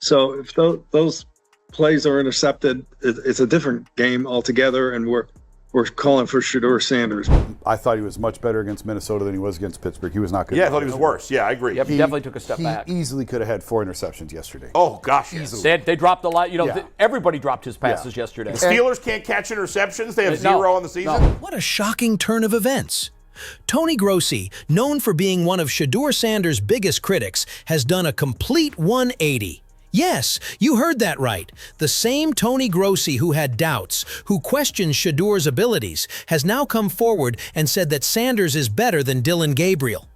So if those plays are intercepted, it's a different game altogether, and we're calling for Shedeur Sanders. I thought he was much better against Minnesota than he was against Pittsburgh. He was not good. Yeah, I thought he was worse. Yeah, I agree. Yep, he definitely took a step back. He easily could have had 4 interceptions yesterday. Oh, gosh, easily. They dropped a lot. You know, Yeah. everybody dropped his passes yesterday. The Steelers can't catch interceptions. They have 0 on the season. What a shocking turn of events. Tony Grossi, known for being one of Shedeur Sanders' biggest critics, has done a complete 180. Yes, you heard that right. The same Tony Grossi who had doubts, who questioned Shedeur's abilities, has now come forward and said that Sanders is better than Dillon Gabriel.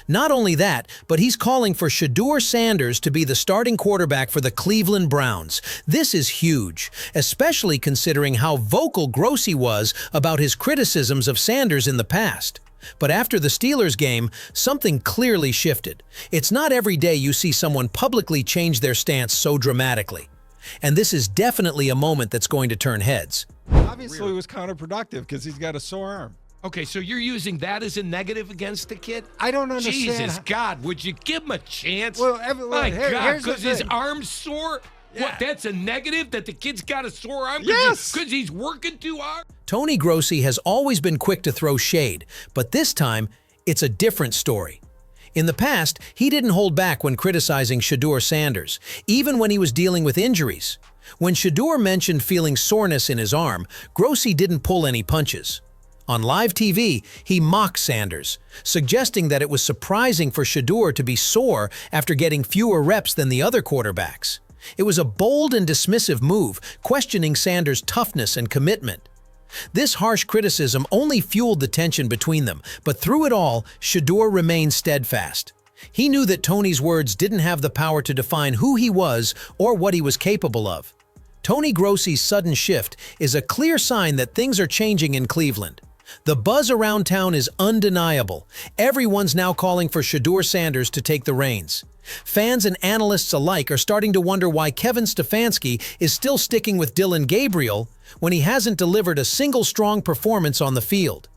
Not only that, but he's calling for Shedeur Sanders to be the starting quarterback for the Cleveland Browns. This is huge, especially considering how vocal Grossi was about his criticisms of Sanders in the past. But after the Steelers game, something clearly shifted. It's not every day you see someone publicly change their stance so dramatically. And this is definitely a moment that's going to turn heads. Obviously, it was counterproductive because he's got a sore arm. Okay, so you're using that as a negative against the kid? I don't understand. Jesus, God, would you give him a chance? Well, My God, here's the because his thing. arm's sore? Yeah. What, that's a negative, that the kid's got a sore arm? Yes! Because he's working too hard? Tony Grossi has always been quick to throw shade, but this time, it's a different story. In the past, he didn't hold back when criticizing Shedeur Sanders, even when he was dealing with injuries. When Shedeur mentioned feeling soreness in his arm, Grossi didn't pull any punches. On live TV, he mocked Sanders, suggesting that it was surprising for Shedeur to be sore after getting fewer reps than the other quarterbacks. It was a bold and dismissive move, questioning Sanders' toughness and commitment. This harsh criticism only fueled the tension between them, but through it all, Shedeur remained steadfast. He knew that Tony's words didn't have the power to define who he was or what he was capable of. Tony Grossi's sudden shift is a clear sign that things are changing in Cleveland. The buzz around town is undeniable. Everyone's now calling for Shedeur Sanders to take the reins. Fans and analysts alike are starting to wonder why Kevin Stefanski is still sticking with Dillon Gabriel when he hasn't delivered a single strong performance on the field.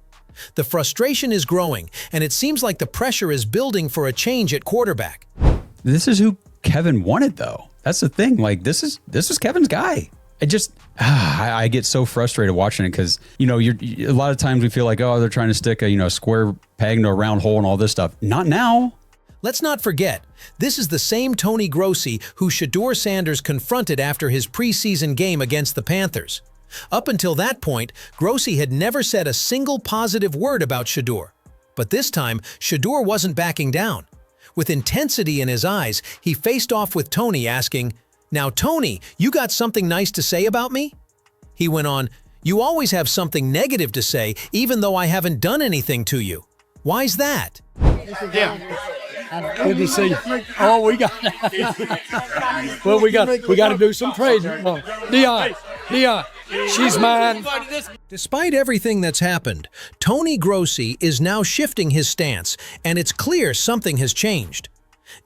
The frustration is growing, and it seems like the pressure is building for a change at quarterback. This is who Kevin wanted, though. That's the thing. Like, this is Kevin's guy. I get so frustrated watching it because, you know, a lot of times we feel like, oh, they're trying to stick a, square peg into a round hole and all this stuff. Not now. Let's not forget, this is the same Tony Grossi who Shedeur Sanders confronted after his preseason game against the Panthers. Up until that point, Grossi had never said a single positive word about Shedeur. But this time, Shedeur wasn't backing down. With intensity in his eyes, he faced off with Tony, asking, "Now, Tony, you got something nice to say about me?" He went on, "You always have something negative to say, even though I haven't done anything to you. Why's that?" Good to see you. Oh, we got to do some praise. Dillon, she's mine. Despite everything that's happened, Tony Grossi is now shifting his stance, and it's clear something has changed.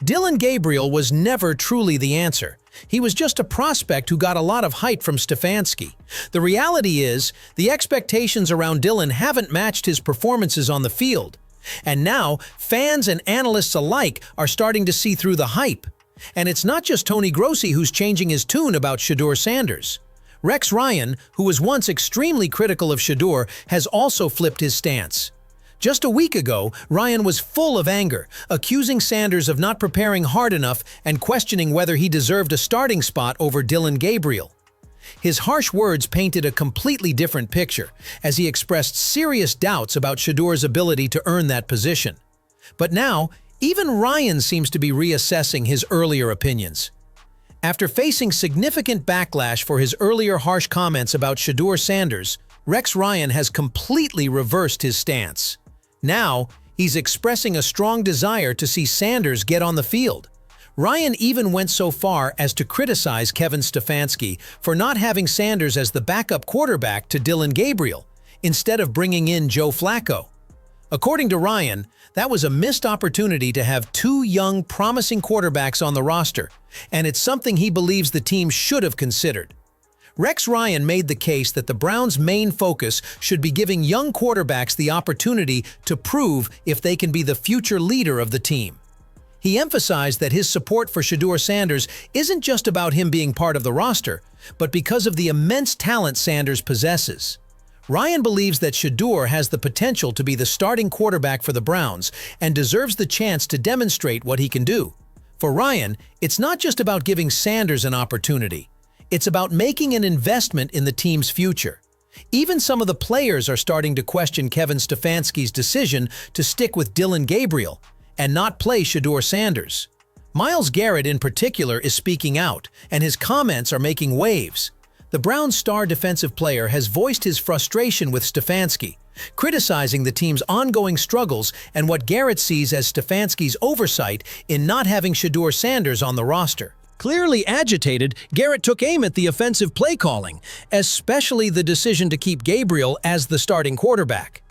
Dillon Gabriel was never truly the answer. He was just a prospect who got a lot of hype from Stefanski. The reality is, the expectations around Dillon haven't matched his performances on the field. And now, fans and analysts alike are starting to see through the hype. And it's not just Tony Grossi who's changing his tune about Shedeur Sanders. Rex Ryan, who was once extremely critical of Shedeur, has also flipped his stance. Just a week ago, Ryan was full of anger, accusing Sanders of not preparing hard enough and questioning whether he deserved a starting spot over Dillon Gabriel. His harsh words painted a completely different picture, as he expressed serious doubts about Shedeur's ability to earn that position. But now, even Ryan seems to be reassessing his earlier opinions. After facing significant backlash for his earlier harsh comments about Shedeur Sanders, Rex Ryan has completely reversed his stance. Now, he's expressing a strong desire to see Sanders get on the field. Ryan even went so far as to criticize Kevin Stefanski for not having Sanders as the backup quarterback to Dillon Gabriel, instead of bringing in Joe Flacco. According to Ryan, that was a missed opportunity to have 2 young, promising quarterbacks on the roster, and it's something he believes the team should have considered. Rex Ryan made the case that the Browns' main focus should be giving young quarterbacks the opportunity to prove if they can be the future leader of the team. He emphasized that his support for Shedeur Sanders isn't just about him being part of the roster, but because of the immense talent Sanders possesses. Ryan believes that Shedeur has the potential to be the starting quarterback for the Browns and deserves the chance to demonstrate what he can do. For Ryan, it's not just about giving Sanders an opportunity. It's about making an investment in the team's future. Even some of the players are starting to question Kevin Stefanski's decision to stick with Dillon Gabriel and not play Shedeur Sanders. Myles Garrett in particular is speaking out, and his comments are making waves. The Browns' star defensive player has voiced his frustration with Stefanski, criticizing the team's ongoing struggles and what Garrett sees as Stefanski's oversight in not having Shedeur Sanders on the roster. Clearly agitated, Garrett took aim at the offensive play calling, especially the decision to keep Gabriel as the starting quarterback.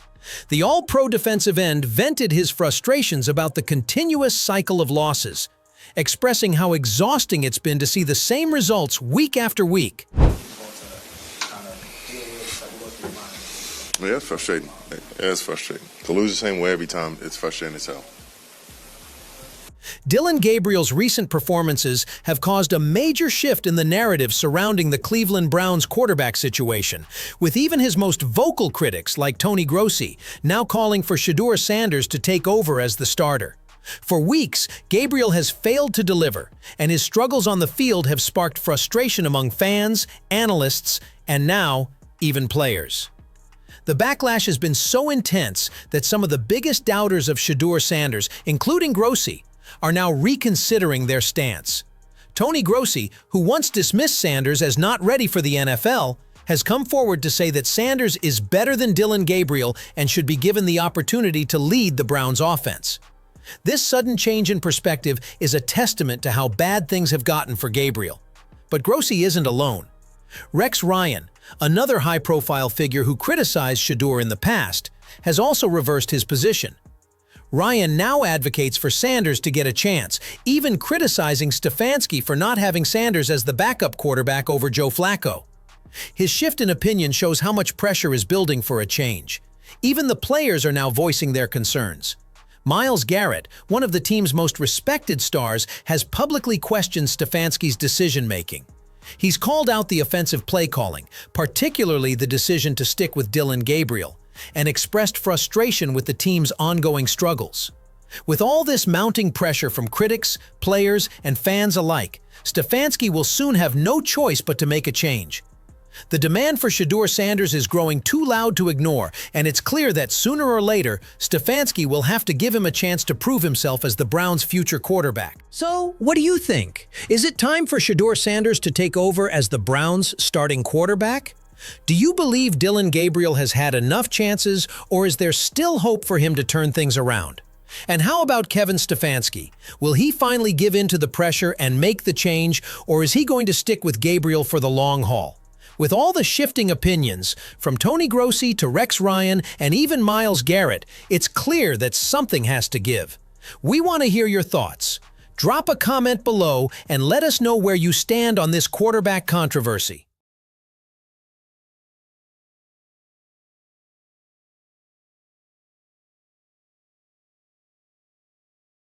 The all-pro defensive end vented his frustrations about the continuous cycle of losses, expressing how exhausting it's been to see the same results week after week. Yeah, it's frustrating. It's frustrating. To lose the same way every time, it's frustrating as hell. Dillon Gabriel's recent performances have caused a major shift in the narrative surrounding the Cleveland Browns quarterback situation, with even his most vocal critics, like Tony Grossi, now calling for Shedeur Sanders to take over as the starter. For weeks, Gabriel has failed to deliver, and his struggles on the field have sparked frustration among fans, analysts, and now, even players. The backlash has been so intense that some of the biggest doubters of Shedeur Sanders, including Grossi, are now reconsidering their stance. Tony Grossi, who once dismissed Sanders as not ready for the NFL, has come forward to say that Sanders is better than Dillon Gabriel and should be given the opportunity to lead the Browns' offense. This sudden change in perspective is a testament to how bad things have gotten for Gabriel. But Grossi isn't alone. Rex Ryan, another high-profile figure who criticized Shedeur in the past, has also reversed his position. Ryan now advocates for Sanders to get a chance, even criticizing Stefanski for not having Sanders as the backup quarterback over Joe Flacco. His shift in opinion shows how much pressure is building for a change. Even the players are now voicing their concerns. Myles Garrett, one of the team's most respected stars, has publicly questioned Stefanski's decision-making. He's called out the offensive play calling, particularly the decision to stick with Dillon Gabriel, and expressed frustration with the team's ongoing struggles. With all this mounting pressure from critics, players, and fans alike, Stefanski will soon have no choice but to make a change. The demand for Shedeur Sanders is growing too loud to ignore, and it's clear that sooner or later, Stefanski will have to give him a chance to prove himself as the Browns' future quarterback. So, what do you think? Is it time for Shedeur Sanders to take over as the Browns' starting quarterback? Do you believe Dillon Gabriel has had enough chances, or is there still hope for him to turn things around? And how about Kevin Stefanski? Will he finally give in to the pressure and make the change, or is he going to stick with Gabriel for the long haul? With all the shifting opinions, from Tony Grossi to Rex Ryan and even Myles Garrett, it's clear that something has to give. We want to hear your thoughts. Drop a comment below and let us know where you stand on this quarterback controversy.